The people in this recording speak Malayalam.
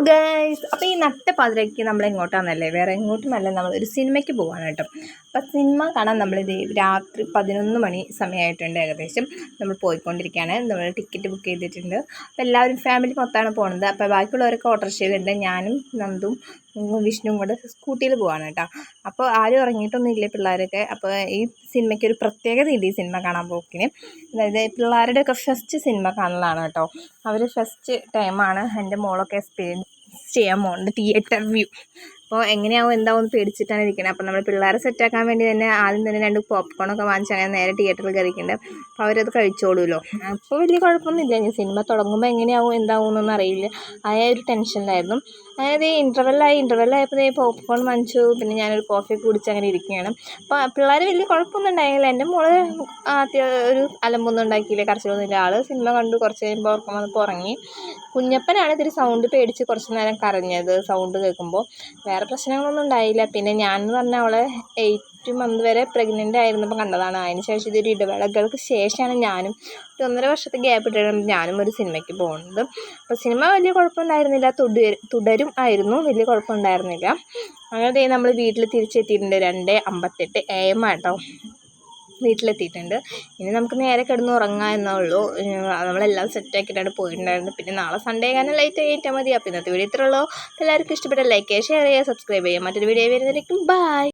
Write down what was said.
ഗൈസ്, അപ്പോൾ ഈ നട്ടപ്പാതിരയ്ക്ക് നമ്മൾ എങ്ങോട്ടാണെന്നല്ലേ, വേറെ എങ്ങോട്ടുമല്ല, നമ്മളൊരു സിനിമയ്ക്ക് പോവാണ് കേട്ടോ. അപ്പോൾ സിനിമ കാണാൻ നമ്മളിത് രാത്രി 11 മണി സമയമായിട്ടുണ്ട് ഏകദേശം. നമ്മൾ പോയിക്കൊണ്ടിരിക്കുകയാണ്. നമ്മൾ ടിക്കറ്റ് ബുക്ക് ചെയ്തിട്ടുണ്ട്. അപ്പോൾ എല്ലാവരും ഫാമിലി മൊത്തമാണ് പോകുന്നത്. അപ്പോൾ ബാക്കിയുള്ളവരൊക്കെ ഓട്ടോറിക്ഷയിലുണ്ട്. ഞാനും നന്ദും വിഷ്ണുവും കൂടെ സ്കൂട്ടിയിൽ പോവാണ് കേട്ടോ. അപ്പോൾ ആരും ഇറങ്ങിയിട്ടൊന്നുമില്ല, പിള്ളേരൊക്കെ. അപ്പോൾ ഈ സിനിമയ്ക്ക് ഒരു പ്രത്യേകതയുണ്ട് ഈ സിനിമ കാണാൻ പോക്കിന്. അതായത് പിള്ളേരുടെയൊക്കെ ഫസ്റ്റ് സിനിമ കാണലാണ് കേട്ടോ. അവർ ഫസ്റ്റ് ടൈമാണ്. എൻ്റെ മോളൊക്കെ എക്സ്പീരിയൻസ് ചെയ്യാൻ പോകുന്നുണ്ട് തിയേറ്റർ വ്യൂ. അപ്പോൾ എങ്ങനെയാവും എന്താവും എന്ന് പേടിച്ചിട്ടാണ് ഇരിക്കുന്നത്. അപ്പോൾ നമ്മൾ പിള്ളേരെ സെറ്റാക്കാൻ വേണ്ടി തന്നെ ആദ്യം തന്നെ 2 പോപ്കോണൊക്കെ വാങ്ങിച്ച് അങ്ങനെ നേരെ തിയേറ്ററിൽ കയറിയിട്ടുണ്ട്. അപ്പോൾ അവരത് കഴിച്ചോളൂല്ലോ. അപ്പോൾ വലിയ കുഴപ്പമൊന്നുമില്ല. ഇനി സിനിമ തുടങ്ങുമ്പോൾ എങ്ങനെയാവും എന്താവും എന്നൊന്നും അറിയില്ല. ആ ഒരു ടെൻഷനിലായിരുന്നു. അതായത് ഇൻ്റർവെല്ലായപ്പോൾ പോപ്കോൺ വാങ്ങിച്ചു. പിന്നെ ഞാനൊരു കോഫി കുടിച്ച് അങ്ങനെ ഇരിക്കുകയാണ്. അപ്പോൾ പിള്ളേർ വലിയ കുഴപ്പമൊന്നും ഉണ്ടായില്ല. എൻ്റെ മോള് ആദ്യം ഒരു അലമ്പൊന്നും ഉണ്ടാക്കിയില്ല, കരച്ചിലൊന്നുമില്ല. ആൾ സിനിമ കണ്ടു കുറച്ച് കഴിയുമ്പോൾ ഉറക്കം വന്നപ്പോൾ ഉറങ്ങി. കുഞ്ഞപ്പനാണ് ഇത്തിരി സൗണ്ട് പേടിച്ച് കുറച്ച് നേരം കരഞ്ഞത് സൗണ്ട് കേൾക്കുമ്പോൾ. വേറെ പ്രശ്നങ്ങളൊന്നും ഉണ്ടായില്ല. പിന്നെ ഞാനെന്ന് പറഞ്ഞാൽ അവളെ 8 മന്ത് വരെ പ്രഗ്നൻ്റ് ആയിരുന്നപ്പോൾ കണ്ടതാണ്. അതിന് ശേഷം ഇതൊരു ഇടവേളകൾക്ക് ശേഷമാണ് ഞാനും ഒരു 1.5 വർഷത്തെ ഗ്യാപ്പ് ഇട്ടിട്ടാണ് ഞാനും ഒരു സിനിമയ്ക്ക് പോകുന്നത്. അപ്പോൾ സിനിമ വലിയ കുഴപ്പമുണ്ടായിരുന്നില്ല. തുടരും ആയിരുന്നു, വലിയ കുഴപ്പമുണ്ടായിരുന്നില്ല. അങ്ങനെ നമ്മൾ വീട്ടിൽ തിരിച്ചെത്തിയിട്ടുണ്ട്. 2:58 AM ആട്ടോ വീട്ടിലെത്തിയിട്ടുണ്ട്. ഇനി നമുക്ക് നേരെ കിടന്ന് ഉറങ്ങാം എന്നേ ഉള്ളൂ. നമ്മളെല്ലാം സെറ്റാക്കിയിട്ടാണ് പോയിട്ടുണ്ടായിരുന്നത്. പിന്നെ നാളെ സൺഡേ കാരണം ലൈറ്റ് ആയിട്ടാൽ മതി. അപ്പോൾ ഇന്നത്തെ വീഡിയോ ഇത്രയുള്ളൂ. എല്ലാവർക്കും ഇഷ്ടപ്പെട്ട ലൈക്ക് ചെയ്യുക, ഷെയർ ചെയ്യുക, സബ്സ്ക്രൈബ് ചെയ്യുക. മറ്റൊരു വീഡിയോ വരുന്നതായിരിക്കും. ബൈ.